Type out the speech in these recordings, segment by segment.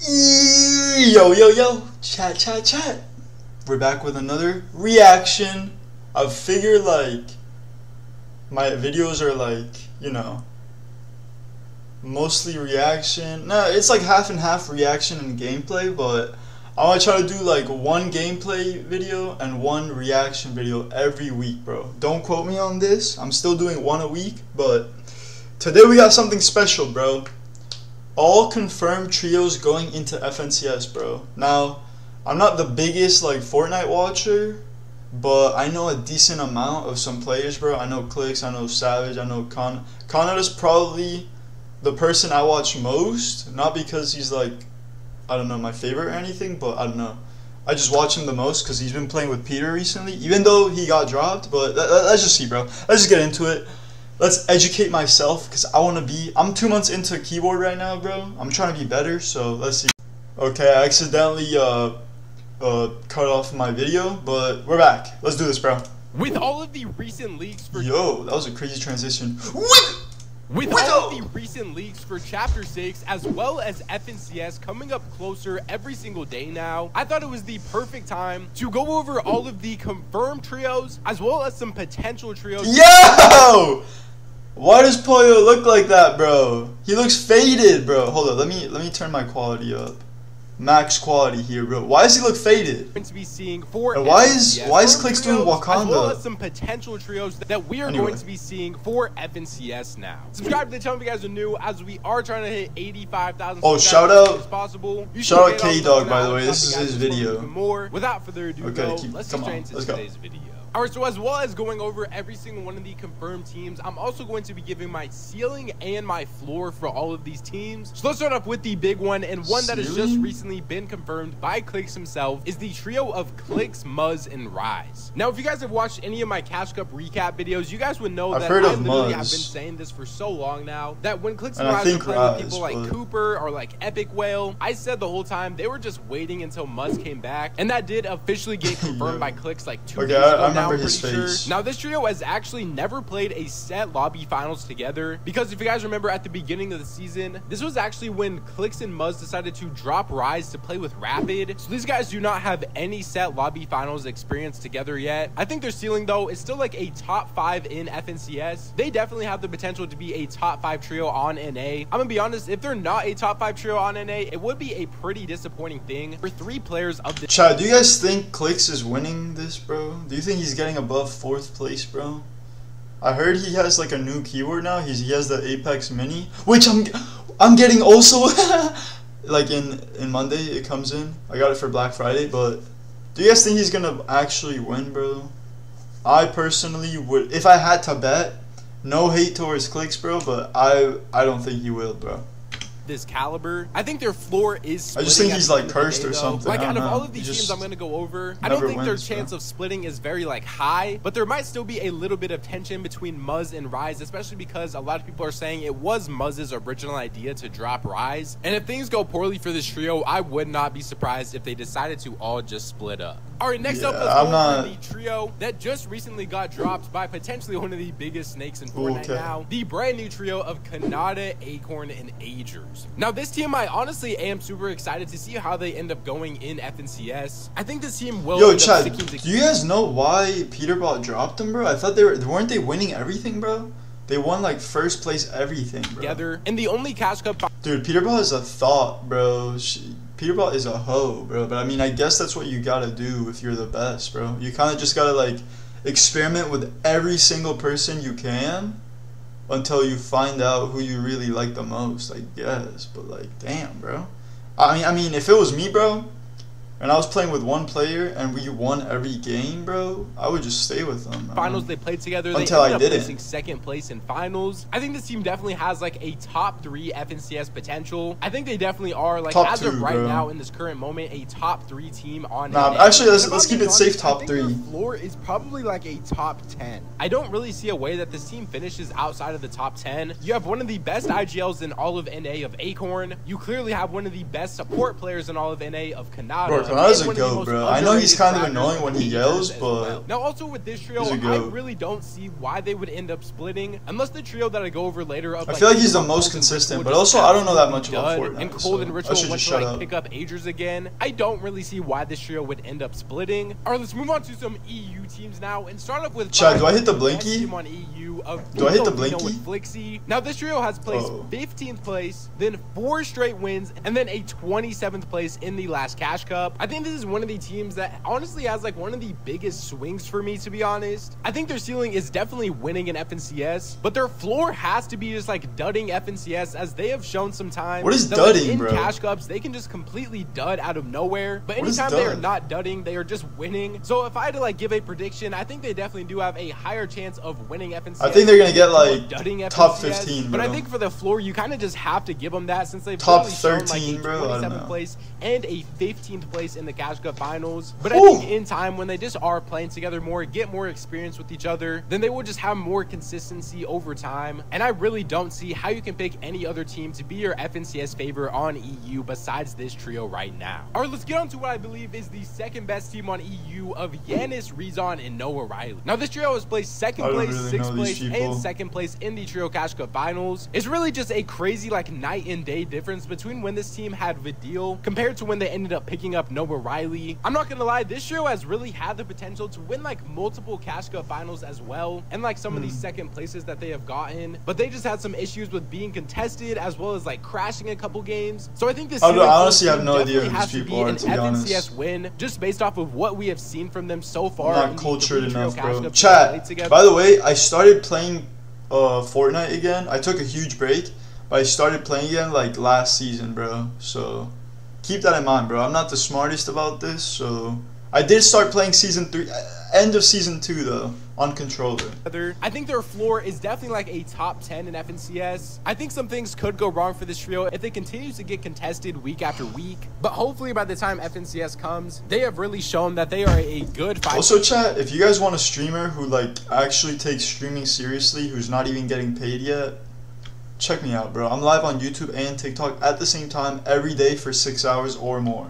Yo, yo, yo, chat, chat, chat. We're back with another reaction. I figure like my videos are like, you know, mostly reaction. No, it's like half and half reaction and gameplay, but I want to try to do like one gameplay video and one reaction video every week, bro. Don't quote me on this. I'm still doing one a week, but today we got something special, bro. All confirmed trios going into FNCS, bro. Now, I'm not the biggest like Fortnite watcher, but I know a decent amount of some players, bro. I know Clicks, I know Savage, I know Connor's probably the person I watch most, not because he's like, I don't know, my favorite or anything, but I don't know. I just watch him the most because he's been playing with Peter recently, even though he got dropped, but let's just see, bro. Let's just get into it. Let's educate myself because I want to be, I'm 2 months into keyboard right now, bro. I'm trying to be better, so let's see. Okay, I accidentally cut off my video, but we're back. Let's do this, bro. With all of the recent leaks for... Yo, that was a crazy transition. With all of the recent leaks for Chapter 6, as well as FNCS coming up closer every single day now, I thought it was the perfect time to go over all of the confirmed trios, as well as some potential trios. Yo! Why does Pollo look like that, bro? He looks faded, bro. Hold on, let me turn my quality up. Max quality here, bro. Why does he look faded? Going to be seeing for and why is Clicks doing Wakanda? As well as some potential trios that we are going to be seeing for FNCS now. Subscribe to the channel if you guys are new, as we are trying to hit 85,000. Oh, shout out! As possible. Shout out K-Dog, by the way. This is his video. More. Without further ado, okay, let's get straight into today's video. Alright, so as well as going over every single one of the confirmed teams, I'm also going to be giving my ceiling and my floor for all of these teams. So let's start off with the big one, and one that has just recently been confirmed by Clicks himself is the trio of Clicks, Muzz, and Rise. Now, if you guys have watched any of my Cash Cup recap videos, you guys would know that I literally have been saying this for so long now, that when Clicks and Rise are playing with people like Cooper or like Epic Whale, I said the whole time they were just waiting until Muzz came back, and that did officially get confirmed by Clicks like 2 days ago now. His face. Sure. Now, this trio has actually never played a set lobby finals together, because if you guys remember at the beginning of the season, this was actually when Clicks and Muzz decided to drop Rise to play with Rapid. So these guys do not have any set lobby finals experience together yet. I think their ceiling though is still like a top 5 in FNCS. They definitely have the potential to be a top 5 trio on NA. I'm gonna be honest, if they're not a top 5 trio on NA, it would be a pretty disappointing thing for 3 players of the... Chad, do you guys think Clicks is winning this, bro? Do you think he's getting above 4th place, bro? I heard he has like a new keyboard now. He has the Apex Mini, which I'm getting also. Like in Monday it comes in. I got it for Black Friday. But do you guys think he's gonna actually win, bro? I personally would, if I had to bet. No hate towards Clicks, bro, but I don't think he will, bro. This caliber, I think their floor is... I just think he's like cursed or something. Like, out of all of these teams I'm going to go over, I don't think their chance of splitting is very like high, but there might still be a little bit of tension between Muzz and Rise, especially because a lot of people are saying it was Muzz's original idea to drop Rise. And if things go poorly for this trio, I would not be surprised if they decided to all just split up. All right, next up, let's go over the trio that just recently got dropped by potentially one of the biggest snakes in Fortnite now. The brand new trio of Kanata, Acorn, and Agers. Now, this team, I honestly am super excited to see how they end up going in FNCS. I think this team will... Yo, Chad, do you guys know why Peterbot dropped them, bro? I thought weren't they winning everything, bro? They won like 1st place everything, bro. Together, and the only Cash Cup... Dude, Peterbot is a thought, bro. Peterbot is a hoe, bro. But I mean, I guess that's what you gotta do if you're the best, bro. You kind of just gotta like experiment with every single person you can until you find out who you really like the most, I guess. But like, damn, bro. I mean, if it was me, bro, and I was playing with one player and we won every game, bro, I would just stay with them. Finals they played together. Until they ended up placing 2nd place in finals. I think this team definitely has like a top 3 FNCS potential. I think they definitely are like top as 2, of right now in this current moment a top 3 team on. Actually, let's keep it safe. Top 3. Their floor is probably like a top 10. I don't really see a way that this team finishes outside of the top 10. You have one of the best IGLs in all of NA of Acorn. You clearly have one of the best support players in all of NA of Kanata. Kanada's a goat, bro. I know he's kind of annoying when he yells, but now also with this trio, I really don't see why they would end up splitting unless the trio that I go over later. I feel like he's the most consistent, but also I don't know that much about Fortnite. And Cold and Ritual went to like pick up Agers again. I don't really see why this trio would end up splitting. All right, let's move on to some EU teams now and start off with. Chad, do I hit the blinky? Team on EU of do I hit the blinky? With Flixie. Now this trio has placed 15th place, then 4 straight wins, and then a 27th place in the last Cash Cup. I think this is one of the teams that honestly has like one of the biggest swings for me, to be honest. I think their ceiling is definitely winning in FNCS, but their floor has to be just like dudding FNCS, as they have shown some time. What is dudding, in bro? Cash Cups, they can just completely dud out of nowhere. But anytime they are not dudding, they are just winning. So if I had to like give a prediction, I think they definitely do have a higher chance of winning FNCS. I think they're gonna get like top 15, bro. But I think for the floor, you kind of just have to give them that, since they've top shown 13, like a bro. 27th place and a 15th place in the Cash Cup finals. But I think in time, when they just are playing together more, get more experience with each other, then they will just have more consistency over time. And I really don't see how you can pick any other team to be your FNCS favorite on EU besides this trio right now. All right, let's get on to what I believe is the second best team on EU of Yanis, Rezon, and Noah Riley. Now this trio has placed second place, really 6th place, and 2nd place in the trio Cash Cup finals. It's really just a crazy like night and day difference between when this team had Vidil compared to when they ended up picking up Noah Riley. I'm not gonna lie, this trio has really had the potential to win like multiple Cash Cup finals as well, and like some of these second places that they have gotten, but they just had some issues with being contested as well as like crashing a couple games. So I think this I honestly have no idea who these people are, to be honest. FNCS win just based off of what we have seen from them so far. I'm not cultured enough, bro. Chat, by the way, I started playing Fortnite again. I took a huge break, but I started playing again like last season, bro. So keep that in mind, bro. I'm not the smartest about this, so I did start playing season 3, end of season 2 though, on controller. I think their floor is definitely like a top 10 in FNCS. I think some things could go wrong for this trio if it continues to get contested week after week, but hopefully by the time FNCS comes, they have really shown that they are a good fighter. Also chat, if you guys want a streamer who like actually takes streaming seriously, who's not even getting paid yet, check me out, bro. I'm live on YouTube and TikTok at the same time every day for 6 hours or more.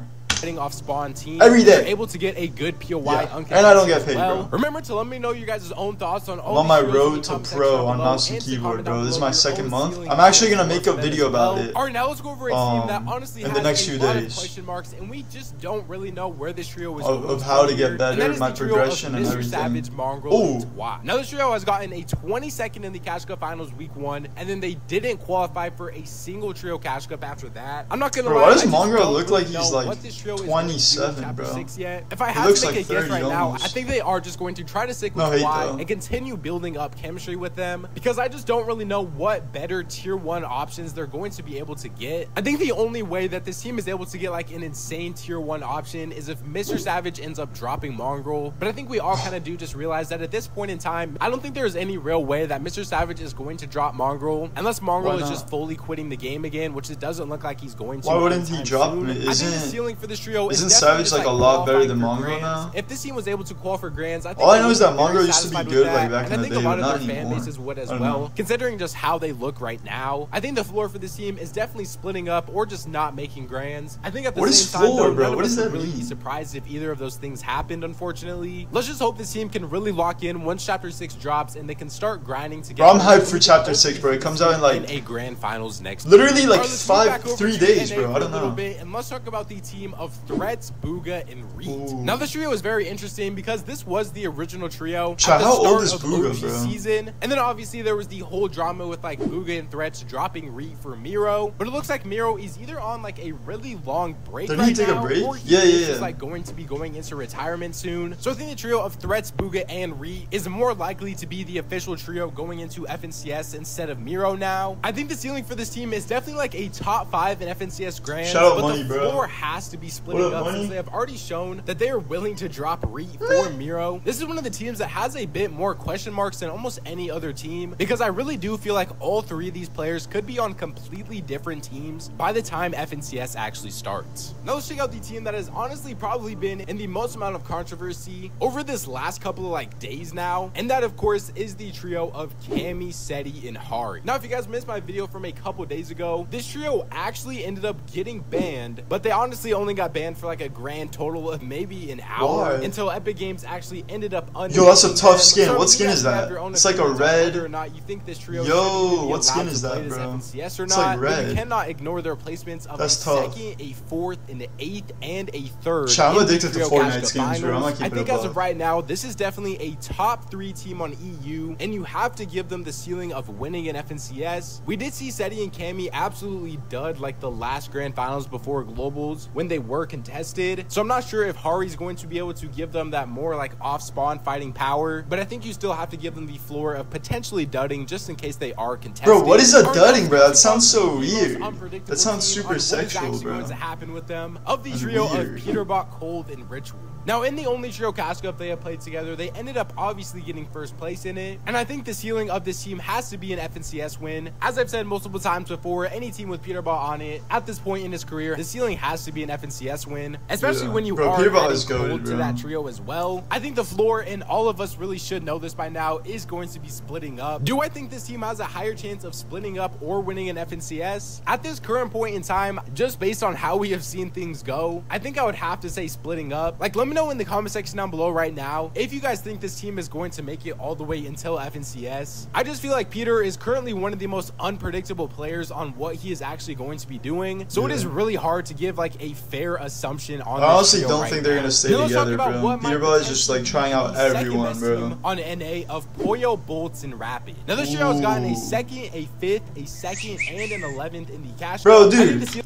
Off spawn team every day, you're able to get a good POI, and I don't get paid, bro. Remember to let me know your guys' own thoughts on all. I'm on my road to pro on mouse and keyboard, bro. This is my 2nd month. I'm actually gonna make a video about it. All right, now let's go over a team that honestly in the next few days. Question marks, and we just don't really know where this trio is of how to get better, my progression and everything. Savage, Mongrel, and now this trio has gotten a 22nd in the Cash Cup finals week 1, and then they didn't qualify for a single trio Cash Cup after that. I'm not gonna lie. Why does Mongrel look like he's like 27? Chapter bro. 6 yet. If I had to make a guess right now, I think they are just going to try to stick with Y and continue building up chemistry with them, because I just don't really know what better tier 1 options they're going to be able to get. I think the only way that this team is able to get like an insane tier 1 option is if Mr. Savage ends up dropping Mongrel, but I think we all kind of do just realize that at this point in time, I don't think there's any real way that Mr. Savage is going to drop Mongrel unless Mongrel is just fully quitting the game again, which it doesn't look like he's going to. Why wouldn't he drop him? I think the ceiling for this trio isn't Savage like a lot better than Mongrel now? If this team was able to qual for Grands, I think all I know is that Mongrel used to be good like back in the day, but not anymore. I think a lot of their fan bases would as well, considering just how they look right now. I think the floor for this team is definitely splitting up or just not making Grands. I think at the same time, though, none of us would really be surprised if either of those things happened, unfortunately. Let's just hope this team can really lock in once Chapter 6 drops and they can start grinding together. Bro, I'm hyped for Chapter 6, bro. It comes out in like a grand finals next literally like 3 days, bro. I don't know. And let's talk about the team of Threats, Booga, and Reet. Now this trio is very interesting because this was the original trio at the start of OG season, and then obviously there was the whole drama with like Booga and Threats dropping Reet for Miro, but it looks like Miro is either on like a really long break right now, or he's just like going to be going into retirement soon. So I think the trio of Threats, Booga, and Reet is more likely to be the official trio going into FNCS instead of Miro now. I think the ceiling for this team is definitely like a top 5 in FNCS Grands, but the floor has to be splitting up since they have already shown that they are willing to drop Reet for Miro. This is one of the teams that has a bit more question marks than almost any other team, because I really do feel like all 3 of these players could be on completely different teams by the time FNCS actually starts. Now let's check out the team that has honestly probably been in the most amount of controversy over this last couple of like days now, and that of course is the trio of Cammy, Seti, and Hari. Now if you guys missed my video from a couple days ago, this trio actually ended up getting banned, but they honestly only got got banned for like a grand total of maybe an hour until Epic Games actually ended up Yo, that's a tough skin. So what skin is that? It's like a red. Or not you think this trio Yo, what skin is that, bro? FNCS or it's not, like red. But you cannot ignore their placements of that's a tough. second, a fourth, and an eighth, and a third. I'm addicted to Fortnite skins, bro. I'm not keeping I think it as of right now, this is definitely a top 3 team on EU, and you have to give them the ceiling of winning an FNCS. We did see Seti and Cammy absolutely dud like the last grand finals before globals when they were contested, so I'm not sure if Hari's going to be able to give them that more like off spawn fighting power, but I think you still have to give them the floor of potentially dudding just in case they are contested. Bro, what is a dudding, bro? That sounds so weird. That sounds super sexual, what is bro. going to happen with them of the trio of Peterbot, Cold, and Ritual. Now, in the only trio Cash Cup they have played together, they ended up obviously getting first place in it, and I think the ceiling of this team has to be an FNCS win. As I've said multiple times before, any team with Peterbot on it at this point in his career, the ceiling has to be an FNCS win, especially when you are adding Cold to that trio as well. I think the floor, and all of us really should know this by now, is going to be splitting up. Do I think this team has a higher chance of splitting up or winning an FNCS? At this current point in time, just based on how we have seen things go, I think I would have to say splitting up. Like, let me know in the comment section down below right now if you guys think this team is going to make it all the way until FNCS. I just feel like Peter is currently one of the most unpredictable players on what he is actually going to be doing, so it is really hard to give like a fair assumption on this. I honestly don't think they're gonna stay together, bro. Peterbot is just like trying out everyone, bro. On NA of Poyo, Bolts, and Rapid. Now this trio has gotten a second, a fifth, a second, and an 11th in the Cash Cup. Bro, dude,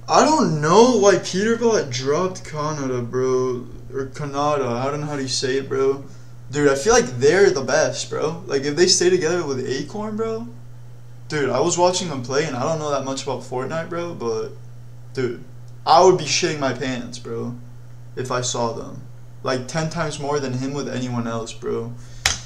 I don't know why Peterbot dropped Canada, bro. Or Canada, I don't know how to say it, bro. Dude, I feel like they're the best, bro. Like, if they stay together with Acorn, bro. Dude, I was watching them play, and I don't know that much about Fortnite, bro. But, dude, I would be shitting my pants, bro, if I saw them. Like, 10 times more than him with anyone else, bro.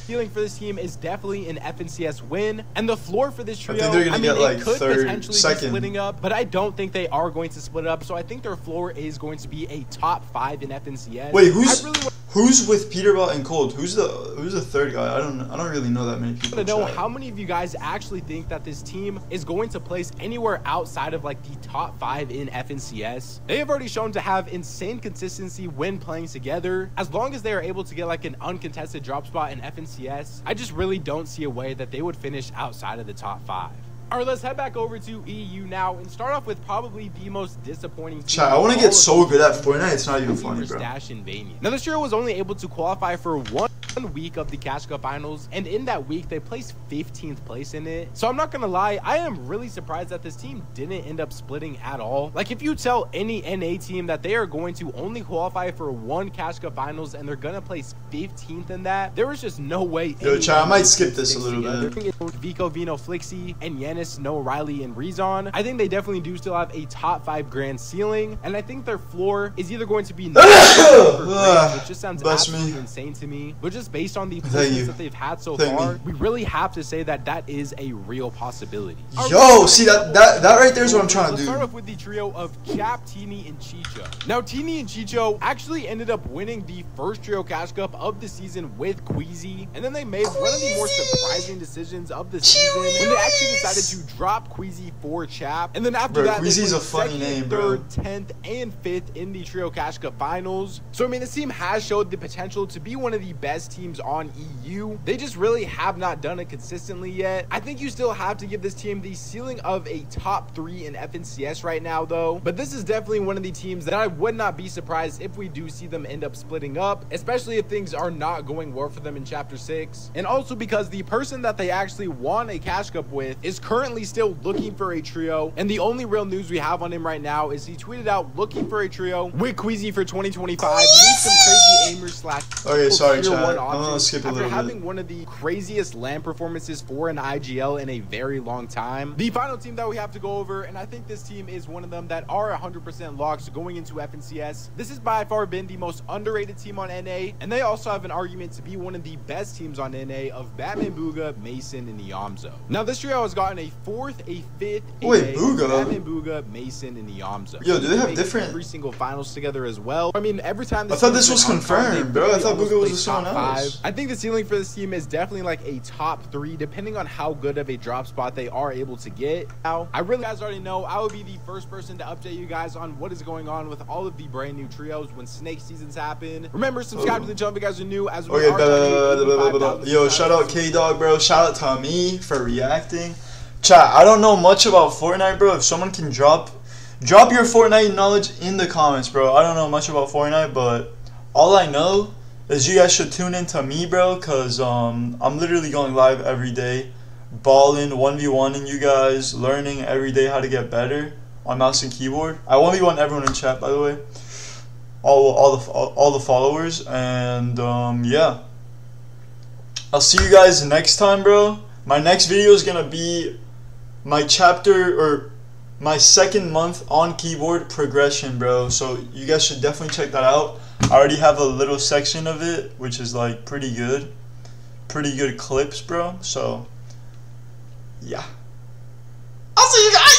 Feeling for this team is definitely an FNCS win, and the floor for this trio, I think they're gonna get like could third, potentially second. be splitting up, but I don't think they are going to split up. So I think their floor is going to be a top 5 in FNCS. Wait, who's with Peterbot and Cold? Who's the third guy? I don't really know that many people. I don't know how many of you guys actually think that this team is going to place anywhere outside of like the top 5 in FNCS. They have already shown to have insane consistency when playing together. As long as they are able to get like an uncontested drop spot in FNCS, I just really don't see a way that they would finish outside of the top 5. All right, let's head back over to EU now and start off with probably the most disappointing team. I want to get so good at Fortnite, it's not even funny, bro. Now, this trio was only able to qualify for one week of the Cash Cup Finals, and in that week, they placed 15th place in it. So I'm not going to lie, I am really surprised that this team didn't end up splitting at all. Like, if you tell any NA team that they are going to only qualify for one Cash Cup Finals and they're going to place 15th in that, there was just no way. Yo, I might skip this a little bit. Vico, Vino, Flixie, and Yanis, Noah, Riley, and Rezon. I think they definitely do still have a top 5 grand ceiling, and I think their floor is either going to be which just sounds absolutely insane to me, but just based on the placements that they've had so far, we really have to say that that is a real possibility. Yo, see that right there is what I'm trying to do. Let's start off with the trio of Chap, Teeny, and Chicho. Now, Teeny and Chicho actually ended up winning the first trio Cash Cup of the season with Queasy, and then they made one of the more surprising decisions of the season when they actually decided to drop Queasy for Chap, and then after that, Queasy's a funny name, bro. 3rd, 10th, and 5th in the trio Cash Cup Finals. So I mean, this team has showed the potential to be one of the best teams on EU. They just really have not done it consistently yet. I think you still have to give this team the ceiling of a top 3 in FNCS right now, though. But this is definitely one of the teams that I would not be surprised if we do see them end up splitting up, especially if things are not going well for them in Chapter 6. And also because the person that they actually won a Cash Cup with is currently still looking for a trio, and the only real news we have on him right now is he tweeted out looking for a trio with Queasy for 2025. He needs some crazy aimers / okay, sorry, chat. I'm gonna skip a little bit. Having one of the craziest LAN performances for an IGL in a very long time. The final team that we have to go over, and I think this team is one of them that are 100% locked going into FNCS. This has by far been the most underrated team on NA, and they also have an argument to be one of the best teams on NA of Batman, Booga, Mason, and Niamzo. Now, this trio has gotten a 4th, a 5th, Booga? Batman, Booga, Mason, and Niamzo. Yo, do they have different? Every single finals together as well. I mean, every time I thought this was confirmed. confirmed, bro. I thought Google was with someone else. I think the ceiling for this team is definitely like a top 3, depending on how good of a drop spot they are able to get. Now, I really, guys already know, I will be the first person to update you guys on what is going on with all of the brand new trios when snake seasons happen. Remember, subscribe to the channel if you guys are new. As we yo, shout out K-Dog, bro. Shout out to me for reacting. Chat, I don't know much about Fortnite, bro. If someone can drop your Fortnite knowledge in the comments, bro. I don't know much about Fortnite, but all I know is you guys should tune in to me, bro, because I'm literally going live every day, balling, 1v1ing you guys, learning every day how to get better on mouse and keyboard. I 1v1 everyone in chat, by the way, all the followers, and yeah. I'll see you guys next time, bro. My next video is gonna be my chapter, or my second month on keyboard progression, bro. So you guys should definitely check that out. I already have a little section of it, which is like pretty good clips, bro. So yeah, I'll see you guys.